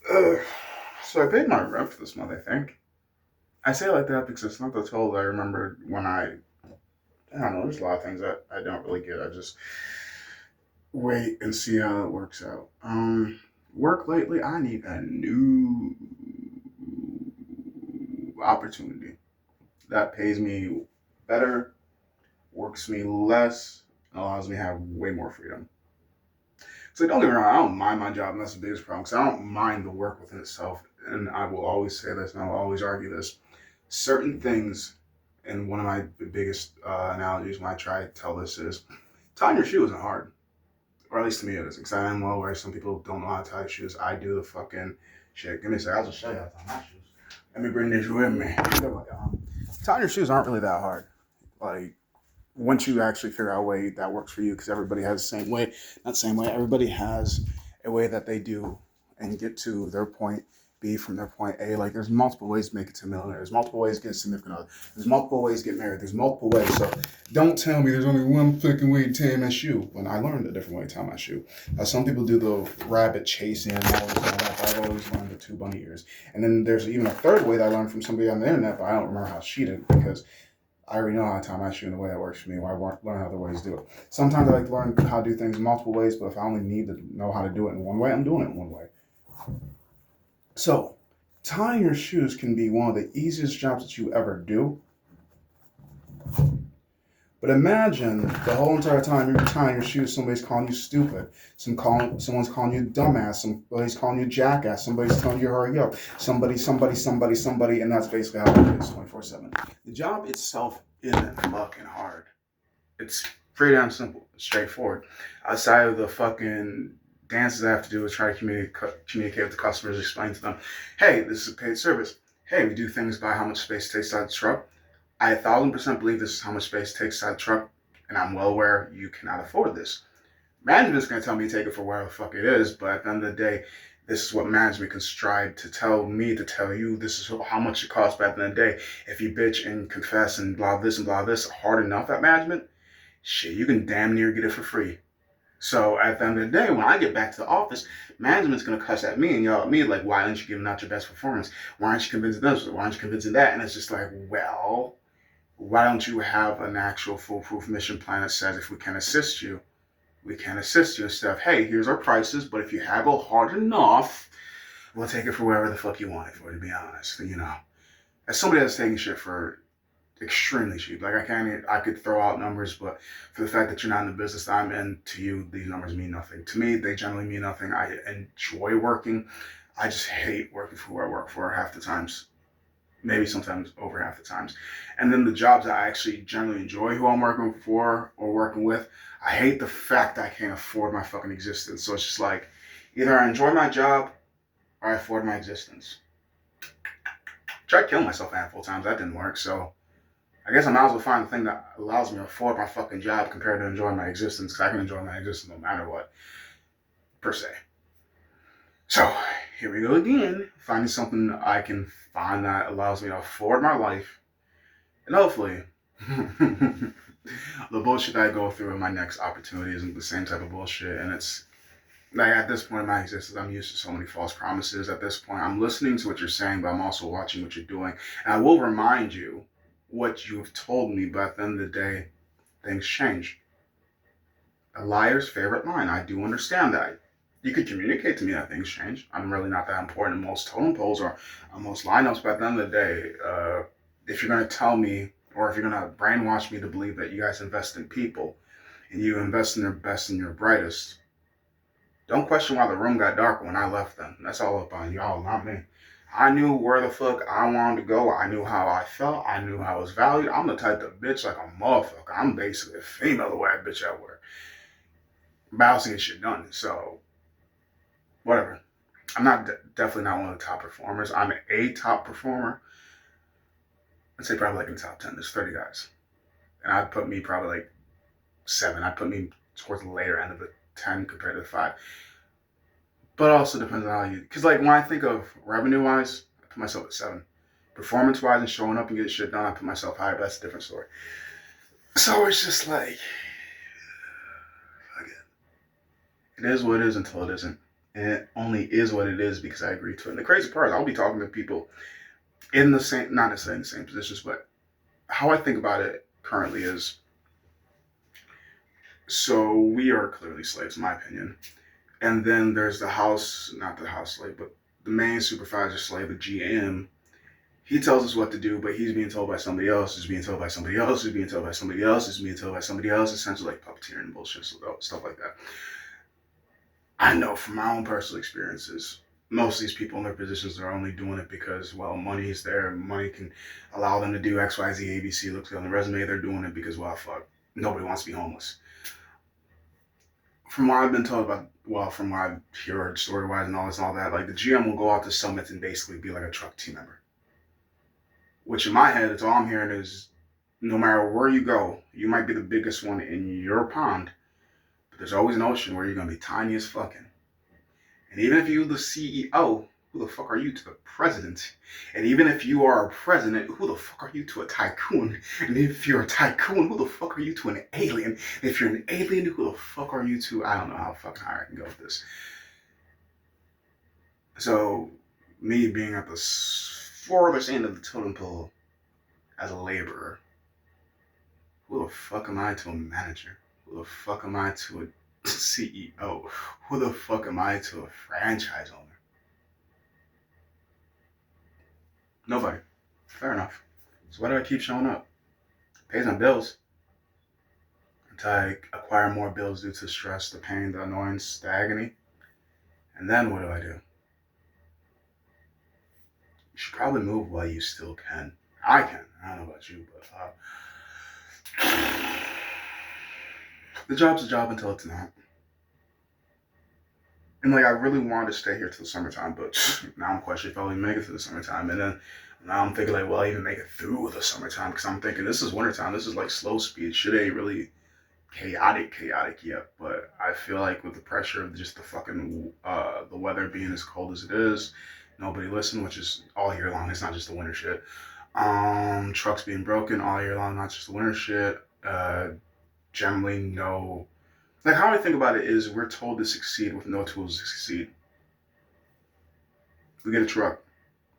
Uh, so I paid my rent for this month, I think. I say it like that because it's not the total I remember when I don't know, there's a lot of things that I don't really get. I just wait and see how it works out. Work lately, I need a new opportunity that pays me better, works me less, and allows me to have way more freedom. So don't get me wrong, I don't mind my job, and that's the biggest problem. Because I don't mind the work within itself, and I will always say this, and I will always argue this. Certain things, and one of my biggest analogies when I try to tell this is, tying your shoe isn't hard, or at least to me it is. Because I am well aware some people don't know how to tie shoes. I do the fucking shit. Give me a second. I'll just show you how to tie my shoes. Let me bring this with me. Tying your shoes aren't really that hard. Like once you actually figure out a way that works for you, because everybody has the same way, not the same way, everybody has a way that they do and get to their point B from their point A. Like there's multiple ways to make it to a millionaire. There's multiple ways to get a significant other. There's multiple ways to get married. There's multiple ways. So don't tell me there's only one fucking way to tie my shoe. When I learned a different way to tie my shoe. Some people do the rabbit chasing and all this and all that. But I've always learned the two bunny ears. And then there's even a third way that I learned from somebody on the internet, but I don't remember how she did it because I already know how to tie my shoe in the way that works for me. Why learn how other ways to do it? Sometimes I like to learn how to do things multiple ways, but if I only need to know how to do it in one way, I'm doing it in one way. So, tying your shoes can be one of the easiest jobs that you ever do. But imagine the whole entire time you're tying your shoes, somebody's calling you stupid. Someone's calling you dumbass. Somebody's calling you jackass. Somebody's telling you to hurry up. Somebody, and that's basically how it is 24/7. The job itself isn't fucking hard. It's pretty damn simple, straightforward. Outside of the fucking dances I have to do is try to communicate with the customers, explain to them, hey, this is a paid service. Hey, we do things by how much space it takes out the truck. I 1,000% believe this is how much space it takes out the truck, and I'm well aware you cannot afford this. Management's going to tell me to take it for whatever the fuck it is, but at the end of the day, this is what management can strive to tell me, to tell you, this is how much it costs. But at the end of the day, if you bitch and confess and blah this hard enough at management, shit, you can damn near get it for free. So at the end of the day, when I get back to the office, management's gonna cuss at me and yell at me like, "Why aren't you giving out your best performance? Why aren't you convincing this? Why aren't you convincing that?" And it's just like, well, why don't you have an actual foolproof mission plan that says if we can assist you, we can assist you instead of, hey, here's our prices, but if you haggle hard enough, we'll take it for wherever the fuck you want it for. To be honest, as somebody that's taking shit for extremely cheap. Like I could throw out numbers, but for the fact that you're not in the business that I'm in, to you, these numbers mean nothing. To me, they generally mean nothing. I enjoy working. I just hate working for who I work for half the times. Maybe sometimes over half the times. And then the jobs that I actually generally enjoy who I'm working for or working with, I hate the fact that I can't afford my fucking existence. So it's just like either I enjoy my job or I afford my existence. Tried killing myself a handful of times. That didn't work. So I guess I might as well find the thing that allows me to afford my fucking job compared to enjoying my existence, because I can enjoy my existence no matter what, per se. So here we go again, finding something I can find that allows me to afford my life, and hopefully, the bullshit that I go through in my next opportunity isn't the same type of bullshit. And it's like at this point in my existence, I'm used to so many false promises. At this point, I'm listening to what you're saying, but I'm also watching what you're doing, and I will remind you what you've told me. But at the end of the day, things change. A liar's favorite line. I do understand that. You could communicate to me that things change. I'm really not that important in most totem poles or most lineups, but at the end of the day, if you're going to tell me or if you're going to brainwash me to believe that you guys invest in people and you invest in their best and your brightest, don't question why the room got dark when I left them. That's all up on y'all, not me. I knew where the fuck I wanted to go. I knew how I felt. I knew how I was valued. I'm the type to bitch like a motherfucker. I'm basically a female the way I bitch at work. Bouncing and shit done. So, whatever. I'm not definitely not one of the top performers. I'm a top performer. I'd say probably like in the top 10. There's 30 guys. And I'd put me probably like 7. I'd put me towards the later end of the 10 compared to the 5. But also depends on how you, because like when I think of revenue wise, I put myself at 7. Performance wise and showing up and getting shit done, I put myself higher, but that's a different story. So it's just like, fuck it. It is what it is until it isn't. And it only is what it is because I agree to it. And the crazy part is I'll be talking to people in the same, not necessarily in the same positions, but how I think about it currently is, so we are clearly slaves, in my opinion. And then there's the house, not the house slave, but the main supervisor slave, the GM. He tells us what to do, but he's being told by somebody else, is being told by somebody else, is being told by somebody else, is being told by somebody else, essentially like puppeteering and bullshit, stuff like that. I know from my own personal experiences, most of these people in their positions are only doing it because, well, money is there. Money can allow them to do X, Y, Z, A, B, C. Looks good on the resume. They're doing it because, well, fuck, nobody wants to be homeless. From what I've been told about, well, from what I've heard story wise and all that, like the GM will go out to summits and basically be like a truck team member. Which in my head, it's all I'm hearing is no matter where you go, you might be the biggest one in your pond, but there's always an ocean where you're gonna be tiny as fucking. And even if you're the CEO, who the fuck are you to the president? And even if you are a president, who the fuck are you to a tycoon? And if you're a tycoon, who the fuck are you to an alien? And if you're an alien, who the fuck are you to? I don't know how fucking high I can go with this. So, me being at the farthest end of the totem pole as a laborer, who the fuck am I to a manager? Who the fuck am I to a CEO? Who the fuck am I to a franchise owner? Nobody. Fair enough. So why do I keep showing up? Pays my bills. Until I acquire more bills due to stress, the pain, the annoyance, the agony. And then what do? You should probably move while you still can. I can. I don't know about you, but the job's a job until it's not. And like I really wanted to stay here till the summertime, but now I'm questioning if I'll even make it to the summertime. And then now I'm thinking like, well, I even make it through the summertime because I'm thinking this is wintertime. This is like slow speed. Shit ain't really chaotic yet. But I feel like with the pressure of just the fucking the weather being as cold as it is, nobody listen, which is all year long. It's not just the winter shit. Trucks being broken all year long, not just the winter shit. Generally no. Like how I think about it is we're told to succeed with no tools to succeed. We get a truck.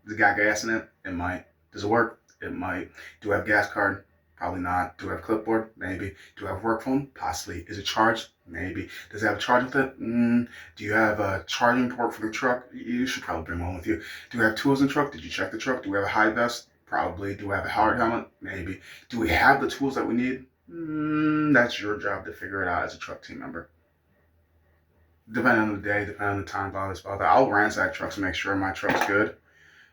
Does it got gas in it? It might. Does it work? It might. Do I have a gas card? Probably not. Do I have a clipboard? Maybe. Do I have a work phone? Possibly. Is it charged? Maybe. Does it have a charge with it? Do you have a charging port for the truck? You should probably bring one with you. Do we have tools in the truck? Did you check the truck? Do we have a high vest? Probably. Do we have a hard helmet? Maybe. Do we have the tools that we need? That's your job to figure it out as a truck team member. Depending on the day, depending on the time, blah, blah, blah. I'll ransack trucks and make sure my truck's good.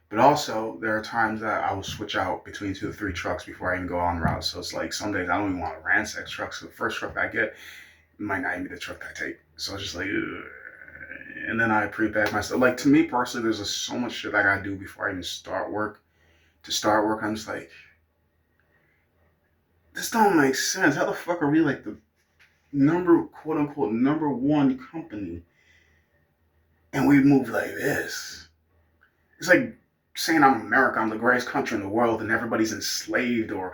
But also, there are times that I will switch out between 2 to 3 trucks before I even go on route. So it's like some days I don't even want to ransack trucks. So the first truck I get might not even be the truck I take. So it's just like, ugh. And then I pre-pack myself. Like to me personally, there's just so much shit I gotta do before I even start work. To start work, I'm just like, this don't make sense. How the fuck are we like the quote unquote number one company, and we move like this? It's like saying I'm America, I'm the greatest country in the world, and everybody's enslaved or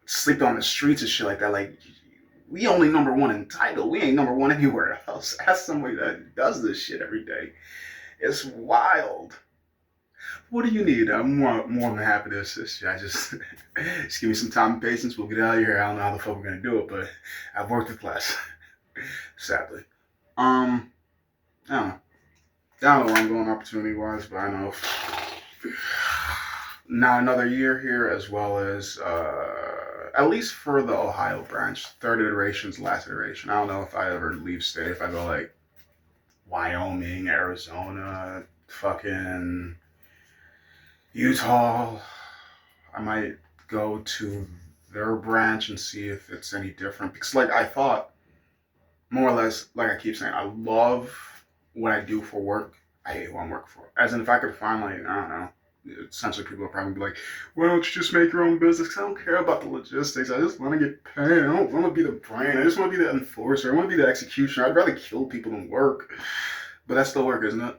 slept on the streets and shit like that. Like, we only number one in title. We ain't number one anywhere else. Ask somebody that does this shit every day. It's wild. What do you need? I'm more than happy to assist you. I just give me some time and patience. We'll get out of here. I don't know how the fuck we're gonna do it, but I've worked with class. Sadly. I don't know. I don't know where I'm going opportunity wise, but I know now another year here as well as at least for the Ohio branch, third iteration's last iteration. I don't know if I ever leave state, if I go like Wyoming, Arizona, fucking Utah. I might go to their branch and see if it's any different. Because like I thought, more or less, like I keep saying, I love what I do for work. I hate what I'm working for. As in if I could find like, I don't know, essentially people will probably be like, why don't you just make your own business? Because I don't care about the logistics. I just want to get paid. I don't want to be the brain. I just want to be the enforcer. I want to be the executioner. I'd rather kill people than work. But that's still work, isn't it?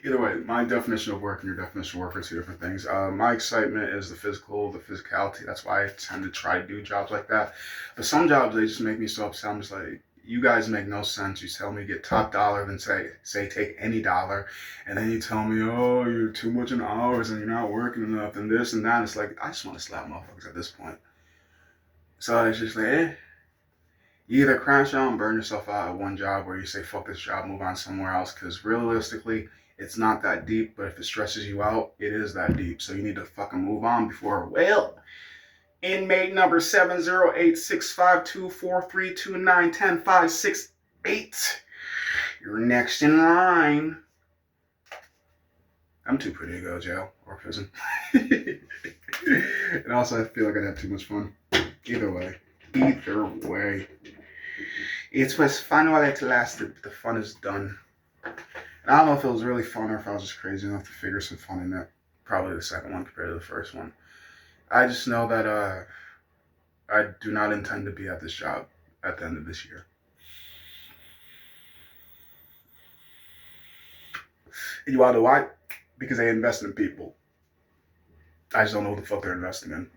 Either way, my definition of work and your definition of work are two different things. My excitement is the physicality. That's why I tend to try to do jobs like that. But some jobs, they just make me so upset. I'm just like, you guys make no sense. You tell me get top dollar, then say take any dollar, and then you tell me, oh, you're too much in hours and you're not working enough and this and that. It's like I just want to slap motherfuckers at this point. So it's just like, you either crash out and burn yourself out at one job, or you say fuck this job, move on somewhere else. Because realistically, it's not that deep. But if it stresses you out, it is that deep. So you need to fucking move on before. Well, inmate number 708-652-4329-10-568. You're next in line. I'm too pretty to go to jail or prison. And also, I feel like I'd have too much fun. Either way. It was fun while it lasted, but the fun is done. And I don't know if it was really fun or if I was just crazy enough to figure some fun in it. Probably the second one compared to the first one. I just know that I do not intend to be at this job at the end of this year. And you want to know why? Because they invest in people. I just don't know what the fuck they're investing in.